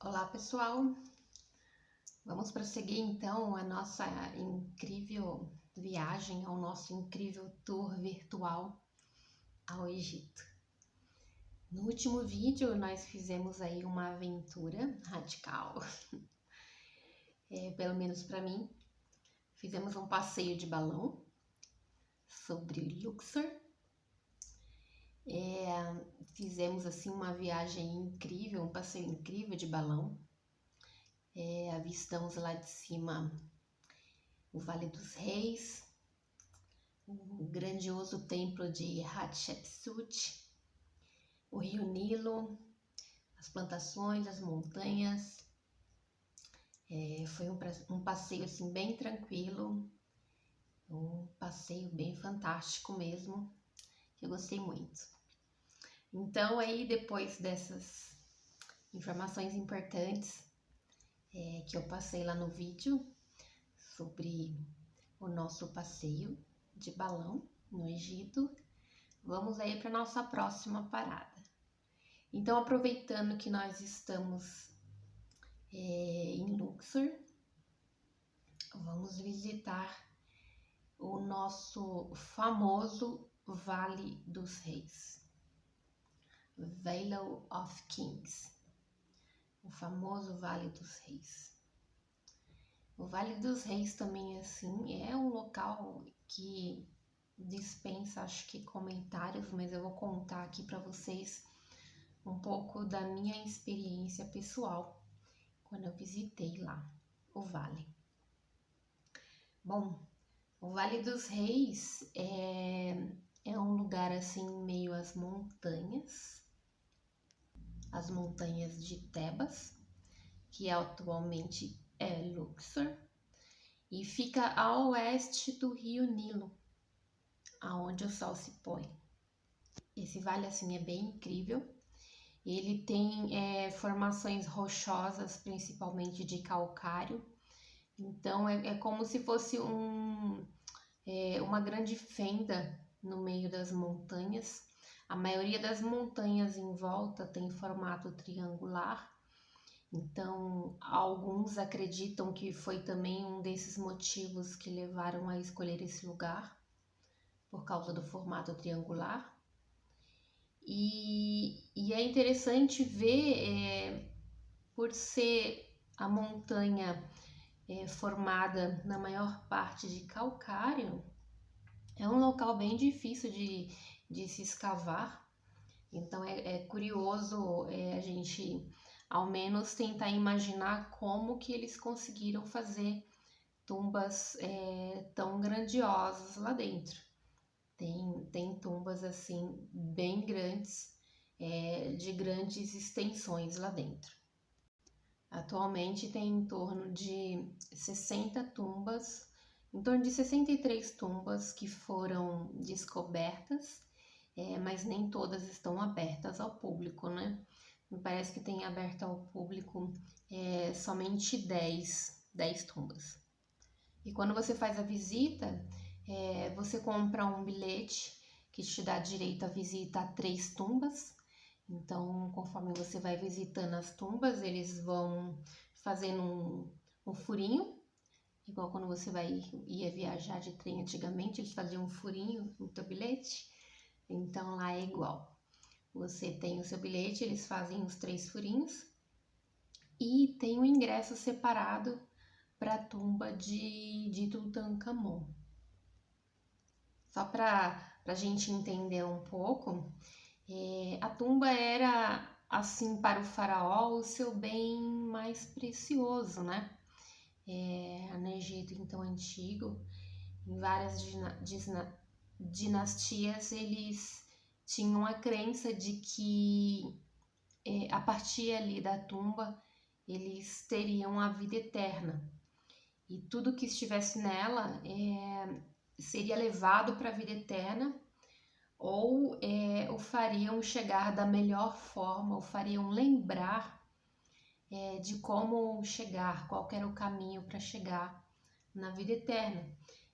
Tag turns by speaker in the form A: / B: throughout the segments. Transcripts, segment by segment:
A: Olá pessoal, vamos prosseguir então a nossa incrível viagem ao nosso incrível tour virtual ao Egito. No último vídeo nós fizemos aí uma aventura radical, pelo menos para mim. Fizemos um passeio de balão sobre Luxor. Fizemos assim uma viagem incrível, um passeio incrível de balão. Avistamos lá de cima o Vale dos Reis, o grandioso templo de Hatshepsut, o rio Nilo, as plantações, as montanhas. Foi um passeio assim bem tranquilo, um passeio bem fantástico mesmo, que eu gostei muito. Então aí depois dessas informações importantes que eu passei lá no vídeo sobre o nosso passeio de balão no Egito, vamos aí para nossa próxima parada. Então, aproveitando que nós estamos em Luxor, vamos visitar o nosso famoso Vale dos Reis, Vale of Kings, o famoso Vale dos Reis. O Vale dos Reis também, assim, é um local que dispensa, acho que, comentários, mas eu vou contar aqui para vocês um pouco da minha experiência pessoal quando eu visitei lá o Vale. Bom, o Vale dos Reis é um lugar, assim, meio às montanhas de Tebas, que atualmente é Luxor, e fica a oeste do rio Nilo, aonde o sol se põe. Esse vale assim é bem incrível. Ele tem formações rochosas, principalmente de calcário. Então é como se fosse uma grande fenda no meio das montanhas. A maioria das montanhas em volta tem formato triangular. Então, alguns acreditam que foi também um desses motivos que levaram a escolher esse lugar, por causa do formato triangular. E é interessante ver, por ser a montanha formada na maior parte de calcário, é um local bem difícil de se escavar. Então é curioso a gente ao menos tentar imaginar como que eles conseguiram fazer tumbas tão grandiosas lá dentro. Tem tumbas assim bem grandes, de grandes extensões lá dentro. Atualmente tem em torno de 60 tumbas, em torno de 63 tumbas que foram descobertas, mas nem todas estão abertas ao público, né? Me parece que tem aberto ao público somente 10 tumbas. E quando você faz a visita, você compra um bilhete que te dá direito à visita a 3 tumbas. Então, conforme você vai visitando as tumbas, eles vão fazendo um furinho, igual quando você ia viajar de trem antigamente, eles faziam um furinho no teu bilhete. Então, lá é igual. Você tem o seu bilhete, eles fazem os 3 furinhos e tem um ingresso separado para a tumba de Tutankhamon. Só para a gente entender um pouco, a tumba era, assim, para o faraó, o seu bem mais precioso, né? No Egito, então, antigo, em várias dinastias, eles tinham a crença de que a partir ali da tumba eles teriam a vida eterna e tudo que estivesse nela seria levado para a vida eterna ou o fariam chegar da melhor forma, ou fariam lembrar de como chegar, qual era o caminho para chegar na vida eterna.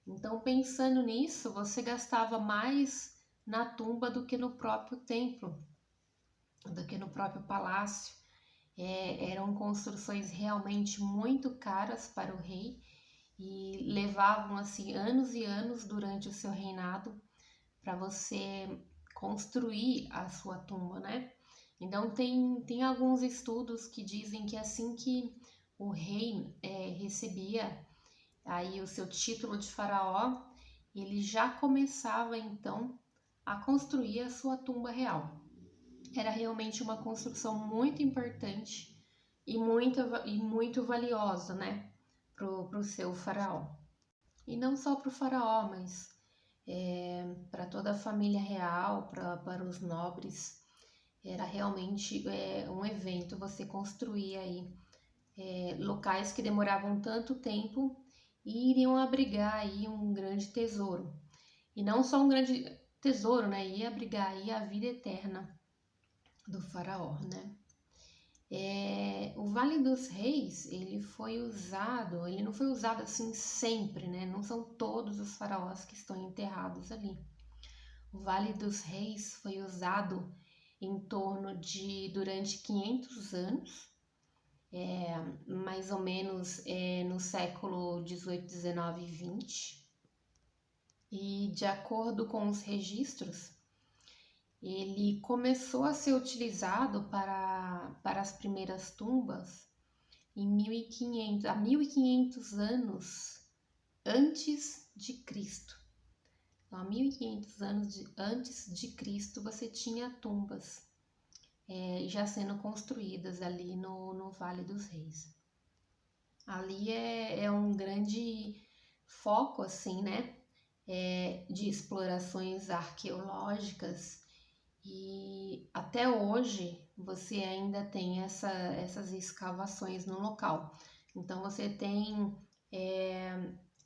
A: Então, pensando nisso, você gastava mais na tumba do que no próprio templo, do que no próprio palácio. Eram construções realmente muito caras para o rei e levavam assim anos e anos durante o seu reinado para você construir a sua tumba, né? Então tem alguns estudos que dizem que assim que o rei recebia aí o seu título de faraó, ele já começava então a construir a sua tumba real. Era realmente uma construção muito importante e muito valiosa, né, pro seu faraó. E não só pro faraó, mas para toda a família real, para os nobres. Era realmente um evento você construir aí locais que demoravam tanto tempo e iriam abrigar aí um grande tesouro. E não só um grande tesouro, né? Ia abrigar aí a vida eterna do faraó, né? O Vale dos Reis, ele não foi usado assim sempre, né? Não são todos os faraós que estão enterrados ali. O Vale dos Reis foi usado durante 500 anos, mais ou menos no século 18, 19 e 20. E de acordo com os registros, ele começou a ser utilizado para as primeiras tumbas em 1500 anos antes de Cristo. Então, há 1500 anos antes de Cristo, você tinha tumbas já sendo construídas ali no Vale dos Reis. Ali é um grande foco, assim, né, de explorações arqueológicas e até hoje você ainda tem essas escavações no local. Então você tem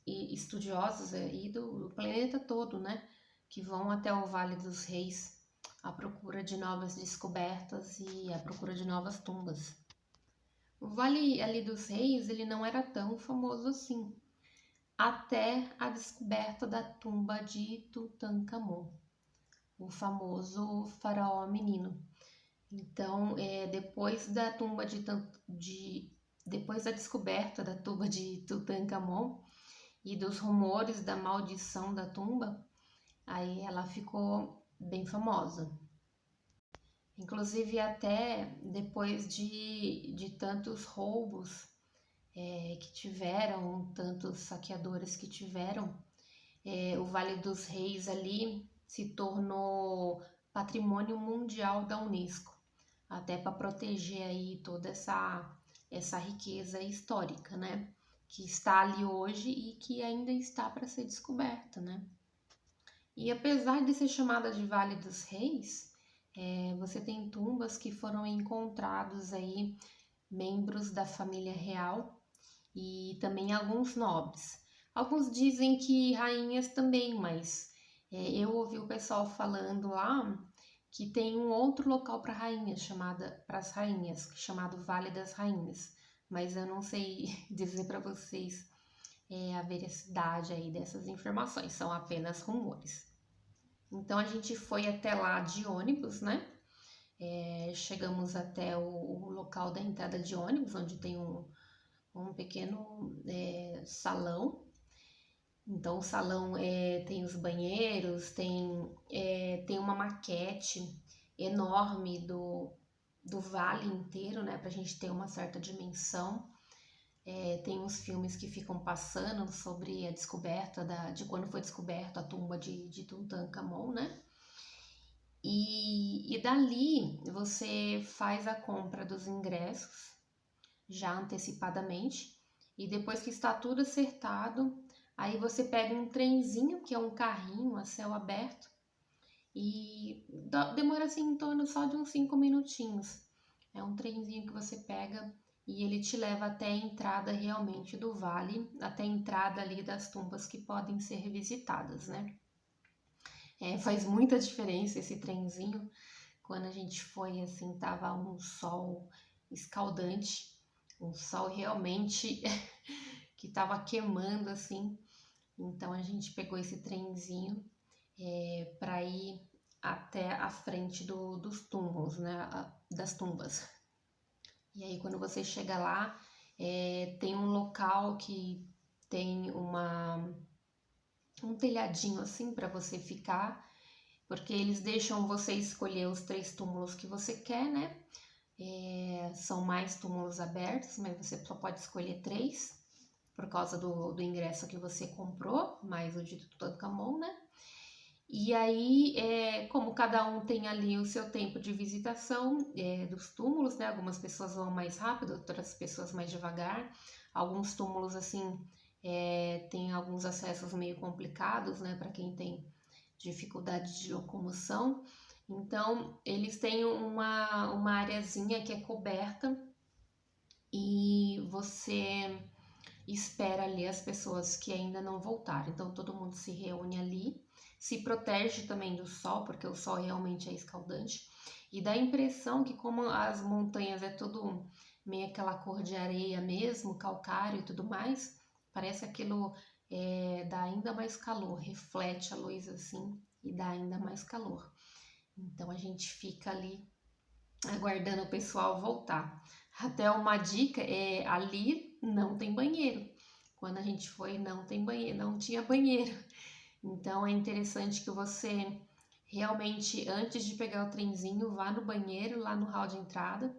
A: estudiosos aí do planeta todo, né, que vão até o Vale dos Reis à procura de novas descobertas e à procura de novas tumbas. O Vale ali dos Reis, ele não era tão famoso assim, até a descoberta da tumba de Tutankhamon, o famoso faraó menino. Então, depois da descoberta da tumba de Tutankhamon e dos rumores da maldição da tumba, aí ela ficou bem famosa. Inclusive até depois de tantos roubos que tiveram, tantos saqueadores que tiveram, o Vale dos Reis ali se tornou Patrimônio Mundial da Unesco, até para proteger aí toda essa riqueza histórica, né? Que está ali hoje e que ainda está para ser descoberta, né? E apesar de ser chamada de Vale dos Reis, você tem tumbas que foram encontrados aí membros da família real e também alguns nobres. Alguns dizem que rainhas também, mas eu ouvi o pessoal falando lá que tem um outro local para as rainhas, chamado Vale das Rainhas, mas eu não sei dizer para vocês a veracidade aí dessas informações, são apenas rumores. Então a gente foi até lá de ônibus, né? Chegamos até o local da entrada de ônibus, onde tem um pequeno salão. Então, o salão tem os banheiros, tem uma maquete enorme do vale inteiro, né, para a gente ter uma certa dimensão. Tem uns filmes que ficam passando sobre a descoberta de quando foi descoberta a tumba de Tutankhamon, né? E dali você faz a compra dos ingressos já antecipadamente e depois que está tudo acertado, aí você pega um trenzinho, que é um carrinho a céu aberto, e demora assim em torno só de uns 5 minutinhos. É um trenzinho que você pega e ele te leva até a entrada realmente do vale, até a entrada ali das tumbas que podem ser visitadas, né? Faz muita diferença esse trenzinho. Quando a gente foi, assim, tava um sol escaldante, um sol realmente que tava queimando, assim. Então a gente pegou esse trenzinho para ir até a frente dos túmulos, né? Das tumbas. E aí quando você chega lá, tem um local que tem um telhadinho assim para você ficar, porque eles deixam você escolher os 3 túmulos que você quer, né? São mais túmulos abertos, mas você só pode escolher 3 por causa do ingresso que você comprou, mais o de Tutankhamon, né? E aí, como cada um tem ali o seu tempo de visitação dos túmulos, né? Algumas pessoas vão mais rápido, outras pessoas mais devagar. Alguns túmulos, assim, tem alguns acessos meio complicados, né? Para quem tem dificuldade de locomoção. Então, eles têm uma areazinha que é coberta e você espera ali as pessoas que ainda não voltaram. Então, todo mundo se reúne ali, se protege também do sol, porque o sol realmente é escaldante, e dá a impressão que, como as montanhas é tudo meio aquela cor de areia mesmo, calcário e tudo mais, parece aquilo dá ainda mais calor, reflete a luz assim e dá ainda mais calor. Então a gente fica ali aguardando o pessoal voltar. Até uma dica ali não tem banheiro. Quando a gente foi, não tem banheiro, não tinha banheiro. Então é interessante que você realmente, antes de pegar o trenzinho, vá no banheiro, lá no hall de entrada,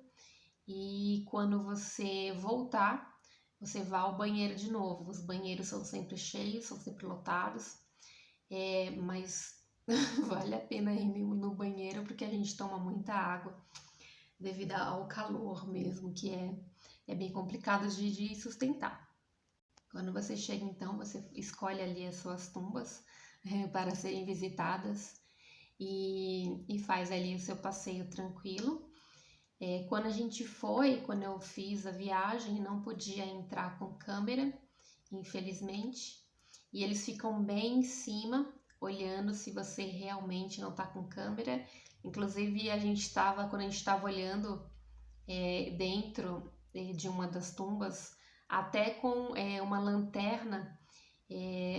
A: e quando você voltar, você vá ao banheiro de novo. Os banheiros são sempre cheios, são sempre lotados, mas vale a pena ir no banheiro porque a gente toma muita água devido ao calor mesmo, que é bem complicado de sustentar. Quando você chega, então, você escolhe ali as suas tumbas para serem visitadas e faz ali o seu passeio tranquilo. Quando eu fiz a viagem, não podia entrar com câmera, infelizmente, e eles ficam bem em cima, olhando se você realmente não está com câmera. Inclusive, quando a gente estava olhando dentro de uma das tumbas, até com uma lanterna,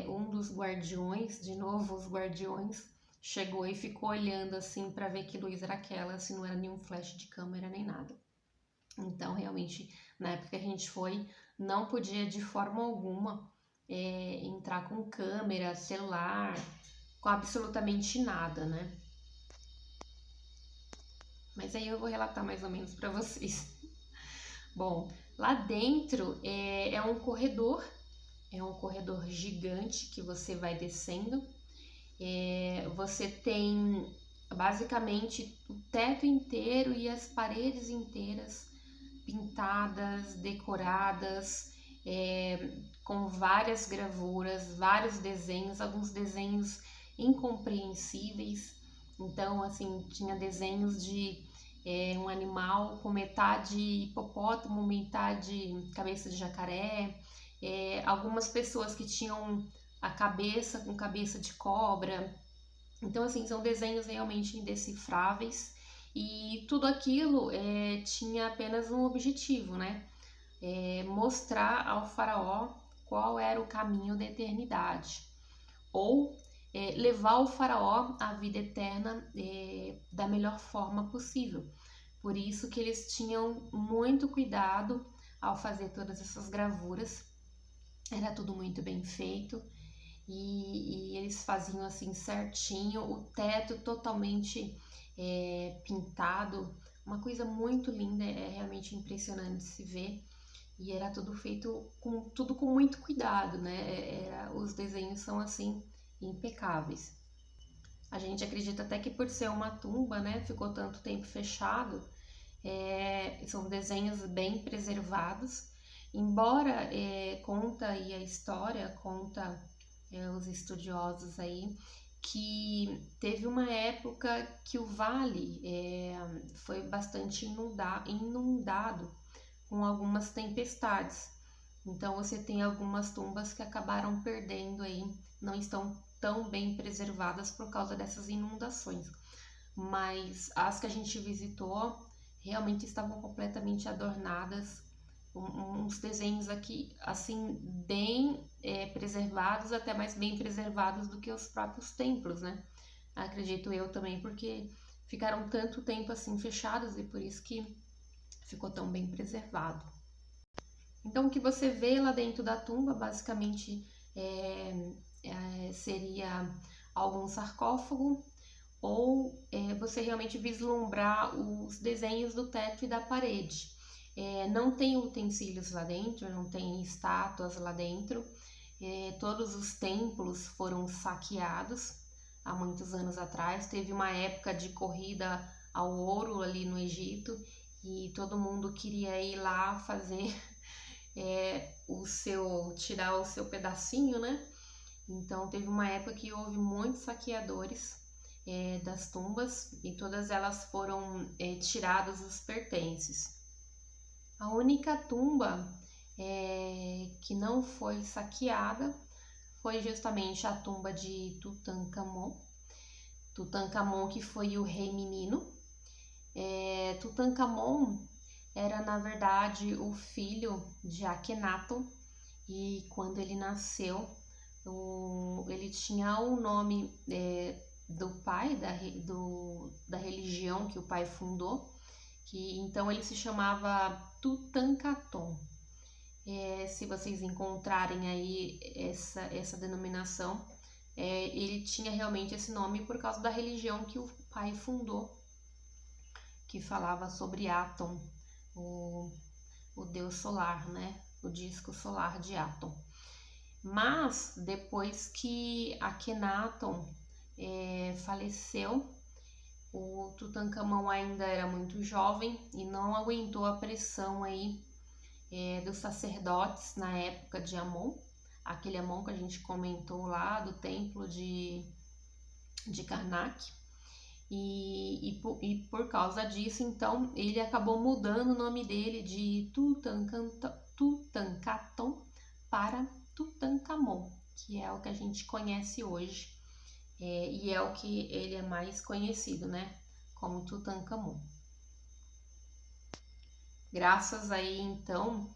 A: um dos guardiões, de novo os guardiões, chegou e ficou olhando assim para ver que luz era aquela, se não era nenhum flash de câmera nem nada. Então, realmente, na época que a gente foi, não podia de forma alguma entrar com câmera, celular, com absolutamente nada, né? Mas aí eu vou relatar mais ou menos para vocês. Bom, lá dentro é um corredor gigante que você vai descendo. Você tem basicamente o teto inteiro e as paredes inteiras pintadas, decoradas, com várias gravuras, vários desenhos, alguns desenhos incompreensíveis. Então, assim, tinha desenhos de um animal com metade hipopótamo, metade cabeça de jacaré, algumas pessoas que tinham a cabeça com cabeça de cobra. Então, assim, são desenhos realmente indecifráveis e tudo aquilo tinha apenas um objetivo, né? Mostrar ao faraó qual era o caminho da eternidade, ou levar o faraó à vida eterna da melhor forma possível. Por isso que eles tinham muito cuidado ao fazer todas essas gravuras, era tudo muito bem feito e eles faziam assim certinho, o teto totalmente pintado, uma coisa muito linda, é realmente impressionante se ver. E era tudo feito com muito cuidado, né? Os desenhos são assim impecáveis. A gente acredita até que por ser uma tumba, né, ficou tanto tempo fechado, são desenhos bem preservados. Embora conta aí a história, conta os estudiosos aí, que teve uma época que o vale foi bastante inundado com algumas tempestades. Então você tem algumas tumbas que acabaram perdendo aí, não estão tão bem preservadas por causa dessas inundações. Mas as que a gente visitou realmente estavam completamente adornadas, uns desenhos aqui assim bem preservados, até mais bem preservados do que os próprios templos, né? Acredito eu também, porque ficaram tanto tempo assim fechados e por isso que ficou tão bem preservado. Então, o que você vê lá dentro da tumba, basicamente, seria algum sarcófago, ou você realmente vislumbrar os desenhos do teto e da parede. Não tem utensílios lá dentro, não tem estátuas lá dentro. Todos os templos foram saqueados há muitos anos atrás. Teve uma época de corrida ao ouro ali no Egito e todo mundo queria ir lá fazer tirar o seu pedacinho, né? Então teve uma época que houve muitos saqueadores das tumbas e todas elas foram tirados os pertences. A única tumba que não foi saqueada foi justamente a tumba de Tutankhamon. Tutankhamon, que foi o rei menino. Tutankhamon era, na verdade, o filho de Akhenaton, e quando ele nasceu, ele tinha o nome do pai, da religião que o pai fundou, que então ele se chamava Tutankhaton. Se vocês encontrarem aí essa denominação, ele tinha realmente esse nome por causa da religião que o pai fundou, que falava sobre Atom, o deus solar, né? O disco solar de Atom. Mas depois que Akhenaton faleceu, o Tutankhamon ainda era muito jovem e não aguentou a pressão aí dos sacerdotes na época de Amon, aquele Amon que a gente comentou lá do templo de Karnak. E por causa disso, então, ele acabou mudando o nome dele de Tutankhaton para Tutankhamon, que é o que a gente conhece hoje, e é o que ele é mais conhecido, né, como Tutankhamon. Graças aí, então,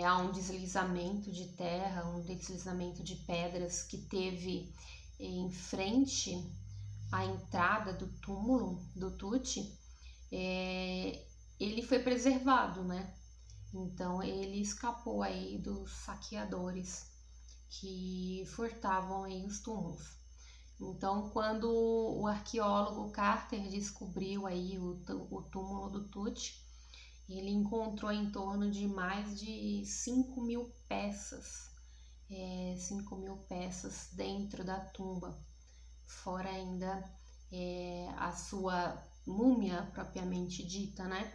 A: a um deslizamento de terra, um deslizamento de pedras que teve em frente a entrada do túmulo do Tut, ele foi preservado, né? Então ele escapou aí dos saqueadores que furtavam aí os túmulos. Então, quando o arqueólogo Carter descobriu aí o túmulo do Tut, ele encontrou em torno de mais de 5.000 peças, 5.000 peças dentro da tumba, fora ainda a sua múmia propriamente dita, né?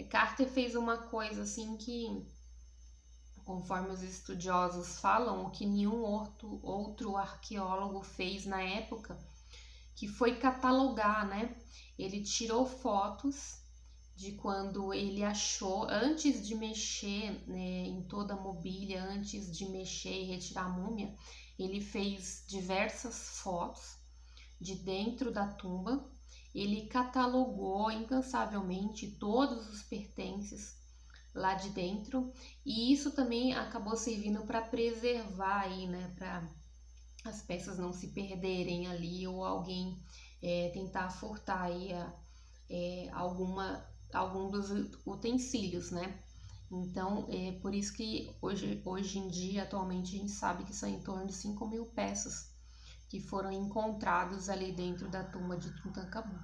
A: Carter fez uma coisa assim que, conforme os estudiosos falam, o que nenhum outro arqueólogo fez na época, que foi catalogar, né? Ele tirou fotos de quando ele achou, antes de mexer em toda a mobília, antes de mexer e retirar a múmia, ele fez diversas fotos de dentro da tumba. Ele catalogou incansavelmente todos os pertences lá de dentro, e isso também acabou servindo para preservar aí, né, para as peças não se perderem ali ou alguém tentar furtar aí algum dos utensílios, né? Então, por isso que hoje em dia, atualmente, a gente sabe que são em torno de 5.000 peças que foram encontrados ali dentro da tumba de Tutankhamon.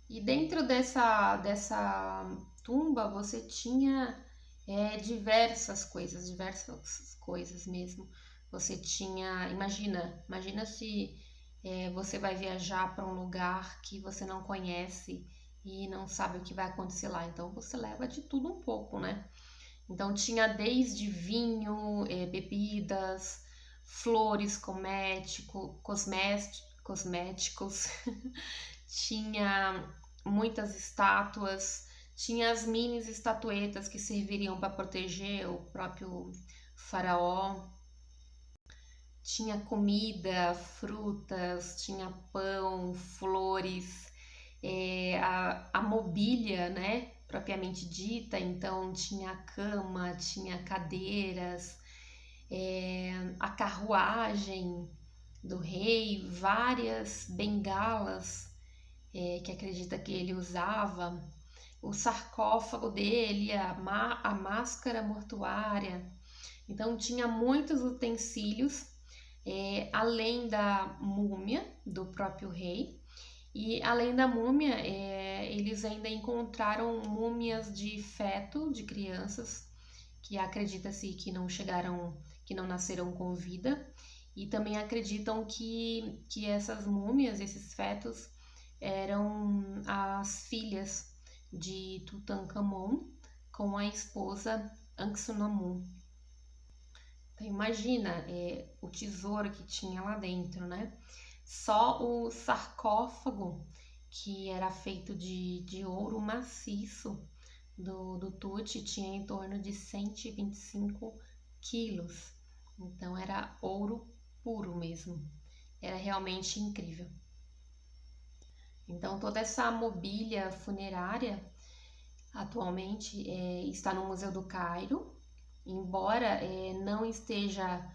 A: E dentro dessa tumba você tinha diversas coisas mesmo. Você tinha, imagina se você vai viajar para um lugar que você não conhece e não sabe o que vai acontecer lá. Então você leva de tudo um pouco, né? Então tinha desde vinho, bebidas, flores, cosméticos, tinha muitas estátuas, tinha as mini estatuetas que serviriam para proteger o próprio faraó, tinha comida, frutas, tinha pão, flores, a mobília, né, propriamente dita. Então tinha cama, tinha cadeiras, a carruagem do rei, várias bengalas, que acredita que ele usava, o sarcófago dele, a máscara mortuária. Então tinha muitos utensílios, além da múmia do próprio rei. E além da múmia, eles ainda encontraram múmias de feto de crianças que acredita-se que não nasceram com vida. E também acreditam que essas múmias, esses fetos, eram as filhas de Tutankhamon com a esposa Anxunamun. Então imagina o tesouro que tinha lá dentro, né? Só o sarcófago, que era feito de ouro maciço do Tut, tinha em torno de 125 quilos. Então era ouro puro mesmo. Era realmente incrível. Então toda essa mobília funerária atualmente está no Museu do Cairo, embora não esteja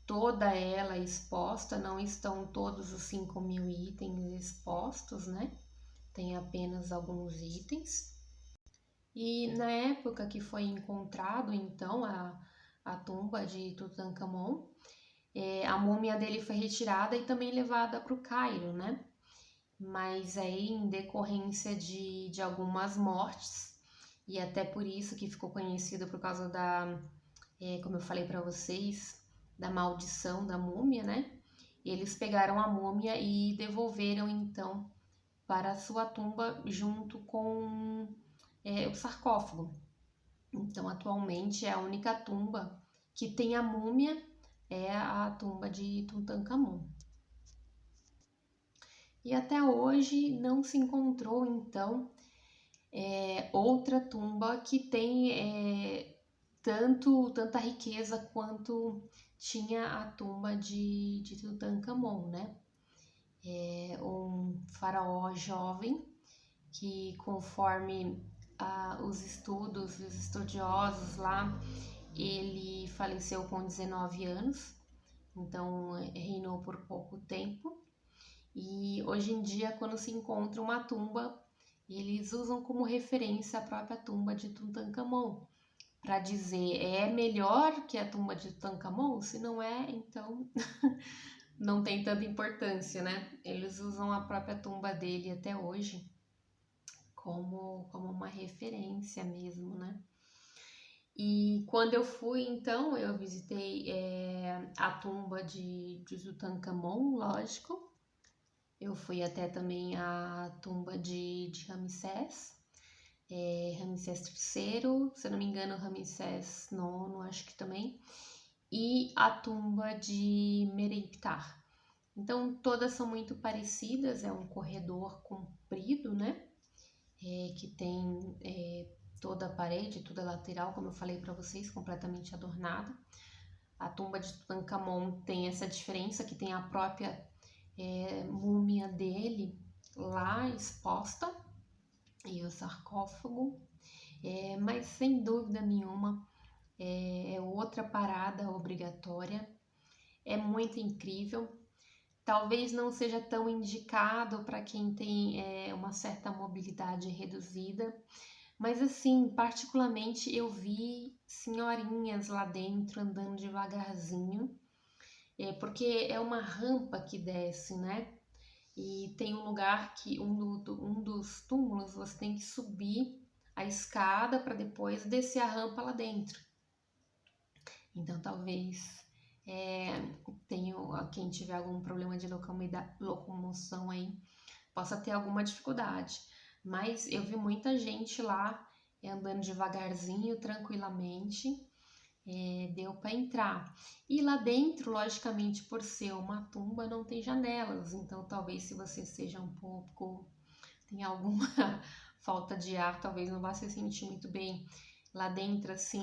A: toda ela exposta, não estão todos os 5.000 itens expostos, né? Tem apenas alguns itens. E na época que foi encontrado, então, a tumba de Tutankhamon, a múmia dele foi retirada e também levada para o Cairo, né? Mas aí, em decorrência de algumas mortes, e até por isso que ficou conhecido por causa como eu falei para vocês, da maldição da múmia, né? Eles pegaram a múmia e devolveram então para a sua tumba junto com o sarcófago. Então, atualmente, a única tumba que tem a múmia é a tumba de Tutankhamon. E até hoje não se encontrou, então, outra tumba que tem tanta riqueza quanto tinha a tumba de Tutankhamon, né? Um faraó jovem que, conforme os estudos e os estudiosos lá, ele faleceu com 19 anos, então reinou por pouco tempo. E hoje em dia, quando se encontra uma tumba, eles usam como referência a própria tumba de Tutankhamon, para dizer é melhor que a tumba de Tutankhamon? Se não é, então não tem tanta importância, né? Eles usam a própria tumba dele até hoje como uma referência mesmo, né? E quando eu fui, então, eu visitei a tumba de Tutankhamon, lógico. Eu fui até também a tumba de Ramsés, Ramsés III, se eu não me engano, Ramsés IX, acho que também, e a tumba de Merenptah. Então, todas são muito parecidas, é um corredor comprido, né? Que tem toda a parede, toda a lateral, como eu falei para vocês, completamente adornada. A tumba de Tutankhamon tem essa diferença, que tem a própria múmia dele lá exposta, e o sarcófago, mas sem dúvida nenhuma é outra parada obrigatória, é muito incrível. Talvez não seja tão indicado para quem tem uma certa mobilidade reduzida, mas assim, particularmente eu vi senhorinhas lá dentro andando devagarzinho, porque é uma rampa que desce, né? E tem um lugar que um dos túmulos você tem que subir a escada para depois descer a rampa lá dentro. Então talvez quem tiver algum problema de locomoção aí possa ter alguma dificuldade. Mas eu vi muita gente lá andando devagarzinho, tranquilamente, deu para entrar. E lá dentro, logicamente, por ser uma tumba, não tem janelas, então talvez se você seja tem alguma falta de ar, talvez não vá se sentir muito bem. Lá dentro, assim,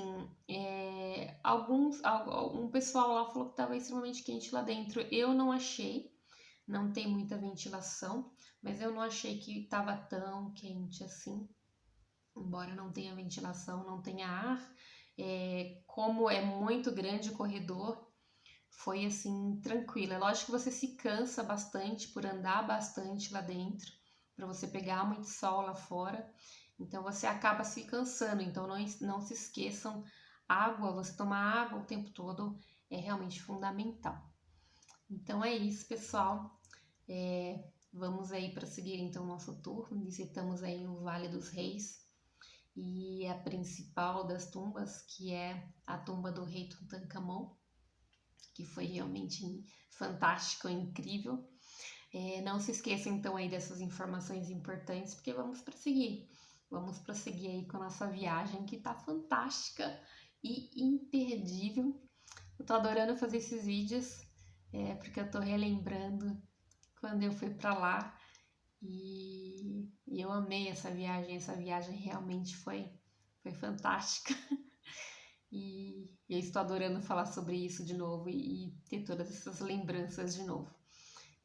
A: um pessoal lá falou que estava extremamente quente lá dentro. Eu não achei, não tem muita ventilação, mas eu não achei que estava tão quente assim. Embora não tenha ventilação, não tenha ar, como é muito grande o corredor, foi assim, tranquilo. É lógico que você se cansa bastante por andar bastante lá dentro, para você pegar muito sol lá fora. Então você acaba se cansando. Então não se esqueçam, água, você tomar água o tempo todo é realmente fundamental. Então é isso, pessoal. Vamos aí prosseguir então o nosso tour. Visitamos aí o Vale dos Reis e a principal das tumbas, que é a tumba do rei Tutankhamon, que foi realmente fantástico, incrível. Não se esqueçam então aí dessas informações importantes, porque vamos prosseguir. Vamos prosseguir aí com a nossa viagem, que tá fantástica e imperdível. Eu tô adorando fazer esses vídeos, porque eu tô relembrando quando eu fui para lá e eu amei essa viagem realmente foi fantástica. E eu estou adorando falar sobre isso de novo e ter todas essas lembranças de novo.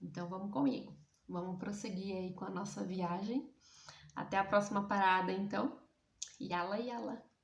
A: Então vamos comigo, vamos prosseguir aí com a nossa viagem. Até a próxima parada então. Yala, yala!